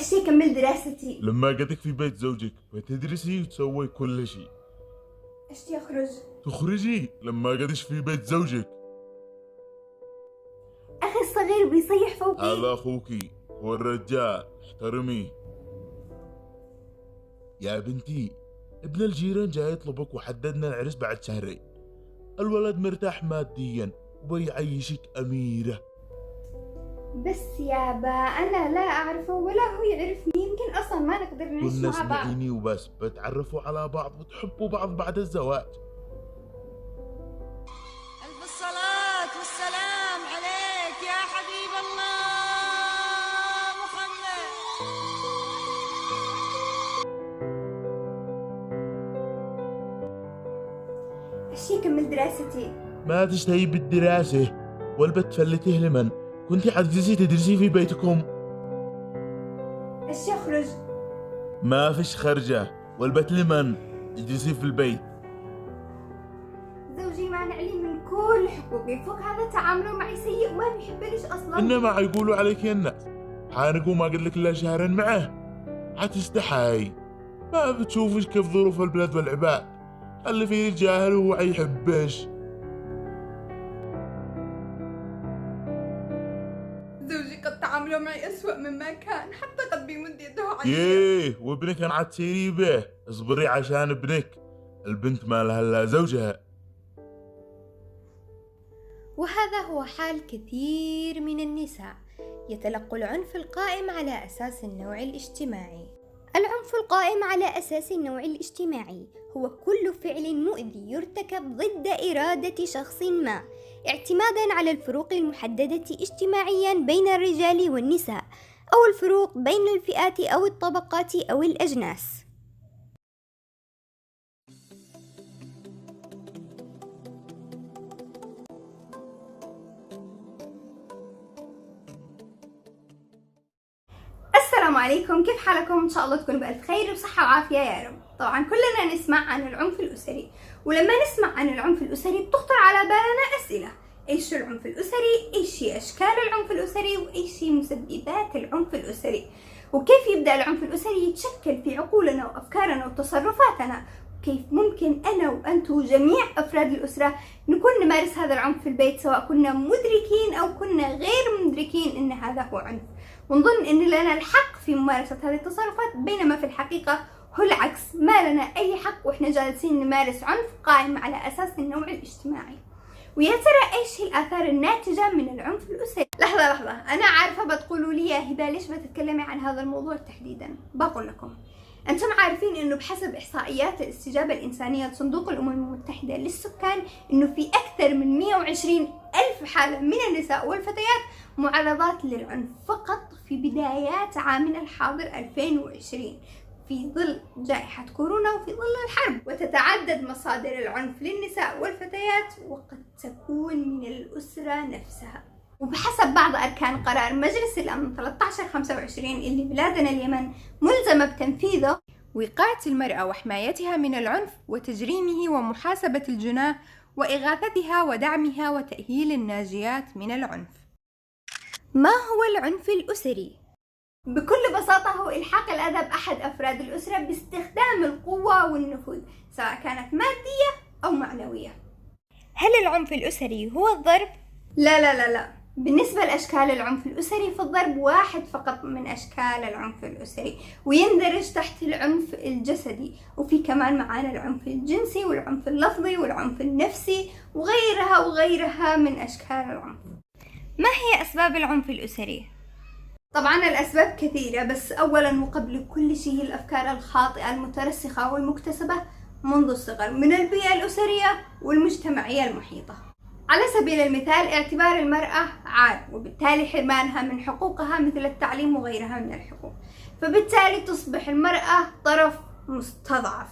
أشتي أكمل دراستي. لما قعدك في بيت زوجك فتدرسي وتسوي كل شيء. أشتي أخرج. تخرجي لما قعدش في بيت زوجك. أخي الصغير بيصيح فوقي. هذا أخوكي هو الرجال، احترميه. يا بنتي ابن الجيران جاي يطلبك وحددنا العرس بعد شهرين. الولد مرتاح ماديا وبيعيشك أميرة. بس يابا أنا لا أعرفه ولا هو يعرفني، يمكن أصلا ما نقدر نعيش كنا مع بعض. اسمعيني وبس، بتعرفوا على بعض وتحبوا بعض بعد الزواج. ألف الصلاة والسلام عليك يا حبيب الله محمد. أشتي أكمل دراستي. ما تشتهي بالدراسة والبت فلته لمن؟ كنتي حتجلسي تدرسي في بيتكم. أشتي أخرج. ما فيش خرجة والبت لمن؟ اجلسي في البيت. زوجي مانع لي من كل حقوقي، فوق هذا تعامله معي سيء وما بيحبنيش أصلا. إنما يقولوا عليك يا الناس حانقوا ما قلت لك إلا شهرين معه حتستحي. ما بتشوفش كيف ظروف البلاد والعباد، اللي فيه الجاهل وهو يحبش. زوجي قد تعامله معي أسوأ مما كان، حتى قد بيمد يده علي. ييه وابنك أنا عتسيري به، اصبري عشان ابنك. البنت ما لها إلا زوجها. وهذا هو حال كثير من النساء يتلقوا العنف القائم على أساس النوع الاجتماعي. العنف القائم على أساس النوع الاجتماعي هو كل فعل مؤذي يرتكب ضد إرادة شخص ما، اعتمادا على الفروق المحددة اجتماعيا بين الرجال والنساء، أو الفروق بين الفئات أو الطبقات أو الأجناس. السلام عليكم، كيف حالكم؟ إن شاء الله تكونوا بألف خير وصحة وعافية يا رب. طبعا كلنا نسمع عن العنف الأسري، ولما نسمع عن العنف الأسري بتخطر على بالنا أسئلة: إيش العنف الأسري؟ إيش هي أشكال العنف الأسري؟ وإيش هي مسببات العنف الأسري؟ وكيف يبدأ العنف الأسري يتشكل في عقولنا وأفكارنا وتصرفاتنا؟ كيف ممكن أنا وأنتم وجميع أفراد الأسرة نكون نمارس هذا العنف في البيت، سواء كنا مدركين أو كنا غير مدركين أن هذا هو عنف، ونظن أن لنا الحق في ممارسة هذه التصرفات، بينما في الحقيقة هو العكس، ما لنا أي حق وإحنا جالسين نمارس عنف قائم على أساس النوع الاجتماعي. ويا ترى إيش هي الآثار الناتجة من العنف الأسري؟ لحظة، أنا عارفة بتقولوا لي يا هبة ليش بتتكلمي عن هذا الموضوع تحديدا؟ بقول لكم، أنتم عارفين إنه بحسب إحصائيات الاستجابة الإنسانية لصندوق الأمم المتحدة للسكان، إنه في أكثر من 120 ألف حالة من النساء والفتيات معرضات للعنف فقط في بدايات عامنا الحاضر 2020، في ظل جائحة كورونا وفي ظل الحرب. وتتعدد مصادر العنف للنساء والفتيات، وقد تكون من الأسرة نفسها. وبحسب بعض أركان قرار مجلس الأمن 1325 اللي بلادنا اليمن ملزمة بتنفيذه، وقاية المرأة وحمايتها من العنف وتجريمه ومحاسبة الجناه وإغاثتها ودعمها وتأهيل الناجيات من العنف. ما هو العنف الأسري؟ بكل بساطة هو إلحاق الأذى بأحد أفراد الأسرة باستخدام القوة والنفوذ، سواء كانت مادية أو معنوية. هل العنف الأسري هو الضرب؟ لا. بالنسبة لأشكال العنف الأسري فالضرب واحد فقط من أشكال العنف الأسري، ويندرج تحت العنف الجسدي، وفي كمان معانا العنف الجنسي والعنف اللفظي والعنف النفسي وغيرها من أشكال العنف. ما هي أسباب العنف الأسري؟ طبعا الأسباب كثيرة، بس أولا وقبل كل شيء الأفكار الخاطئة المترسخة والمكتسبة منذ الصغر من البيئة الأسرية والمجتمعية المحيطة. على سبيل المثال اعتبار المرأة عار، وبالتالي حرمانها من حقوقها مثل التعليم وغيرها من الحقوق، فبالتالي تصبح المرأة طرف مستضعف،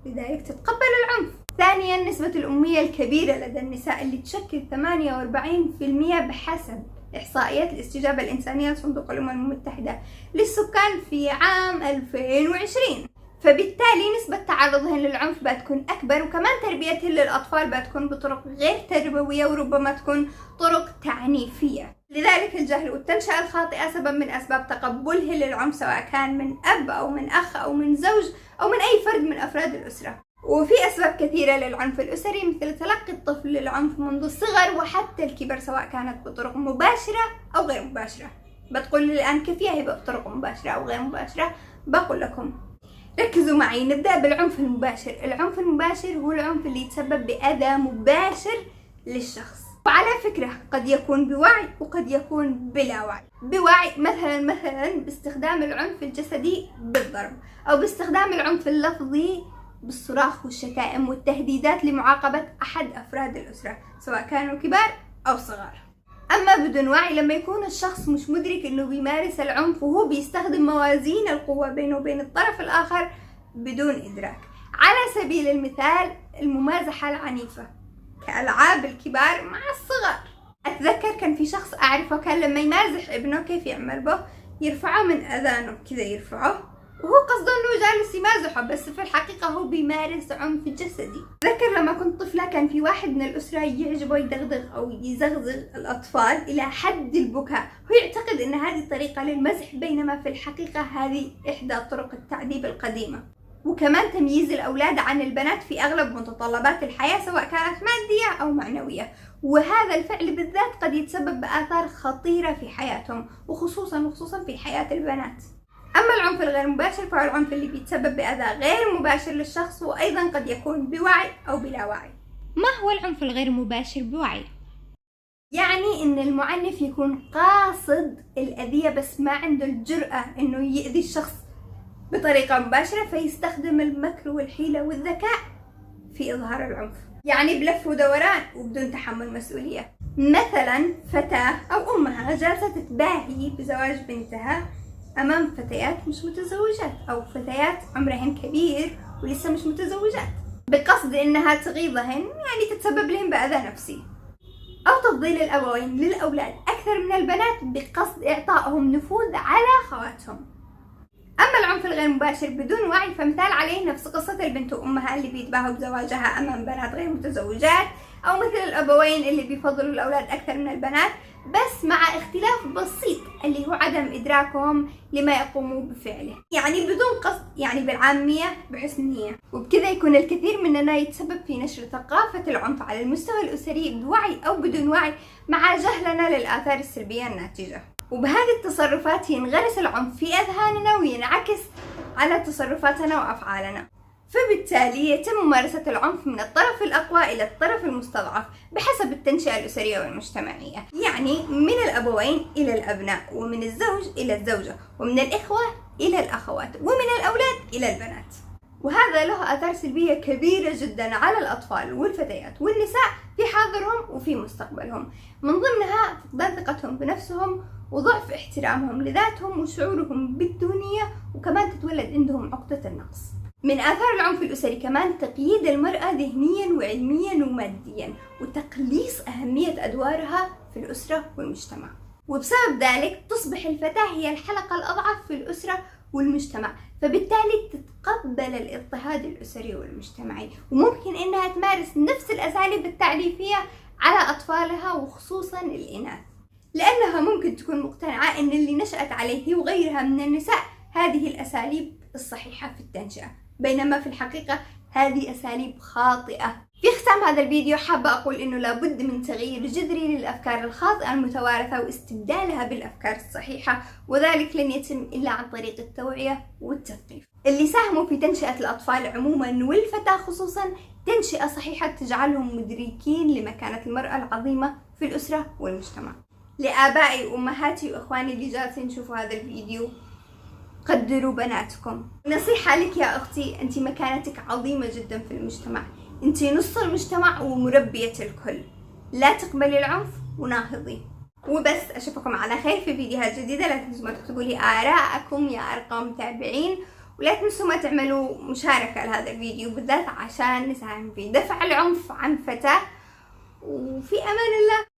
لذلك تتقبل العنف. ثانيا نسبة الأمية الكبيرة لدى النساء اللي تشكل 48% بحسب إحصائيات الاستجابة الإنسانية لصندوق الأمم المتحدة للسكان في عام 2020. فبالتالي نسبة تعرضهن للعنف بتكون أكبر، وكمان تربيتهن للأطفال بتكون بطرق غير تربوية وربما تكون طرق تعنيفية. لذلك الجهل والتنشئة الخاطئة سبب من أسباب تقبلهن للعنف، سواء كان من أب أو من أخ أو من زوج أو من أي فرد من أفراد الأسرة. وفي أسباب كثيرة للعنف الأسري، مثل تلقي الطفل للعنف منذ الصغر وحتى الكبر، سواء كانت بطرق مباشرة أو غير مباشرة. بتقول لي الآن كيف هي بطرق مباشرة أو غير مباشرة؟ بقول لكم ركزوا معي. نبدأ بالعنف المباشر. العنف المباشر هو العنف اللي يتسبب بأذى مباشر للشخص، وعلى فكرة قد يكون بوعي وقد يكون بلا وعي. بوعي مثلا باستخدام العنف الجسدي بالضرب، أو باستخدام العنف اللفظي بالصراخ والشتائم والتهديدات لمعاقبة أحد أفراد الأسرة، سواء كانوا كبار أو صغار. أما بدون وعي، لما يكون الشخص مش مدرك أنه بيمارس العنف وهو بيستخدم موازين القوة بينه وبين الطرف الآخر بدون إدراك. على سبيل المثال الممازحة العنيفة كألعاب الكبار مع الصغار. أتذكر كان في شخص أعرفه كان لما يمازح ابنه كيف يعمل به؟ يرفعه من أذانه كذا، يرفعه وهو قصده انه جالس يمازحه، بس في الحقيقة هو بيمارس عنف جسدي. أتذكر لما كنت طفلة كان في واحد من الأسرة يعجبه يدغدغ أو يزغزغ الأطفال إلى حد البكاء، هو يعتقد أن هذه طريقة للمزح، بينما في الحقيقة هذه إحدى طرق التعذيب القديمة. وكمان تمييز الأولاد عن البنات في أغلب متطلبات الحياة، سواء كانت مادية أو معنوية، وهذا الفعل بالذات قد يتسبب بآثار خطيرة في حياتهم، وخصوصا في حياة البنات. أما العنف الغير مباشر فهو العنف اللي بيتسبب بأذى غير مباشر للشخص، وأيضا قد يكون بوعي أو بلا وعي. ما هو العنف الغير مباشر بوعي؟ يعني إن المعنف يكون قاصد الأذية بس ما عنده الجرأة إنه يأذي الشخص بطريقة مباشرة، فيستخدم المكر والحيلة والذكاء في إظهار العنف، يعني بلف ودوران وبدون تحمل مسؤولية. مثلا فتاة أو أمها جالسة تتباهي بزواج بنتها أمام فتيات مش متزوجات، أو فتيات عمرهن كبير ولسه مش متزوجات، بقصد إنها تغيظهن، يعني تتسبب لهم بأذى نفسي. أو تفضيل الأبوين للأولاد أكثر من البنات بقصد إعطائهم نفوذ على خواتهم. أما العنف الغير مباشر بدون وعي فمثال عليه نفس قصة البنت وأمها اللي بيتباهوا بزواجها أمام بنات غير متزوجات، أو مثل الأبوين اللي بيفضلوا الأولاد أكثر من البنات، بس مع اختلاف بسيط اللي هو عدم إدراكهم لما يقوموا بفعله، يعني بدون قصد، يعني بالعامية بحسن نية. وبكذا يكون الكثير مننا يتسبب في نشر ثقافة العنف على المستوى الأسري بوعي أو بدون وعي، مع جهلنا للآثار السلبية الناتجة. وبهذه التصرفات ينغرس العنف في أذهاننا وينعكس على تصرفاتنا وأفعالنا، فبالتالي يتم ممارسة العنف من الطرف الأقوى إلى الطرف المستضعف بحسب التنشئة الأسرية والمجتمعية، يعني من الأبوين إلى الأبناء، ومن الزوج إلى الزوجة، ومن الإخوة إلى الأخوات، ومن الأولاد إلى البنات. وهذا له آثار سلبية كبيرة جدا على الأطفال والفتيات والنساء في حاضرهم وفي مستقبلهم، من ضمنها فقدان ثقتهم بنفسهم وضعف احترامهم لذاتهم وشعورهم بالدونية، وكمان تتولد عندهم عقدة النقص. من آثار العنف الأسري كمان تقييد المرأة ذهنيا وعلميا وماديا، وتقليص أهمية أدوارها في الأسرة والمجتمع، وبسبب ذلك تصبح الفتاة هي الحلقة الأضعف في الأسرة والمجتمع، فبالتالي تتقبل الاضطهاد الأسري والمجتمعي، وممكن إنها تمارس نفس الأساليب التعريفية على أطفالها وخصوصا الإناث، لأنها ممكن تكون مقتنعة إن اللي نشأت عليه وغيرها من النساء هذه الأساليب الصحيحة في التنشئة، بينما في الحقيقة هذه أساليب خاطئة. في ختام هذا الفيديو حابة أقول إنه لابد من تغيير جذري للأفكار الخاطئة المتوارثة واستبدالها بالأفكار الصحيحة، وذلك لن يتم إلا عن طريق التوعية والتثقيف. اللي ساهموا في تنشئة الأطفال عموما والفتاة خصوصا تنشئة صحيحة تجعلهم مدركين لمكانة المرأة العظيمة في الأسرة والمجتمع. لآبائي وأمهاتي وإخواني اللي جالسين يشوفوا هذا الفيديو، قدروا بناتكم. نصيحة لك يا أختي، أنت مكانتك عظيمة جدا في المجتمع، أنت نص المجتمع ومربية الكل، لا تقبلي العنف وناهضي. وبس، أشوفكم على خير في فيديوهات جديدة. لا تنسوا ما تكتبوا لي آراءكم يا أرقام متابعين، ولا تنسوا ما تعملوا مشاركة لهذا الفيديو بالذات عشان نساهم في دفع العنف عن فتاة. وفي أمان الله.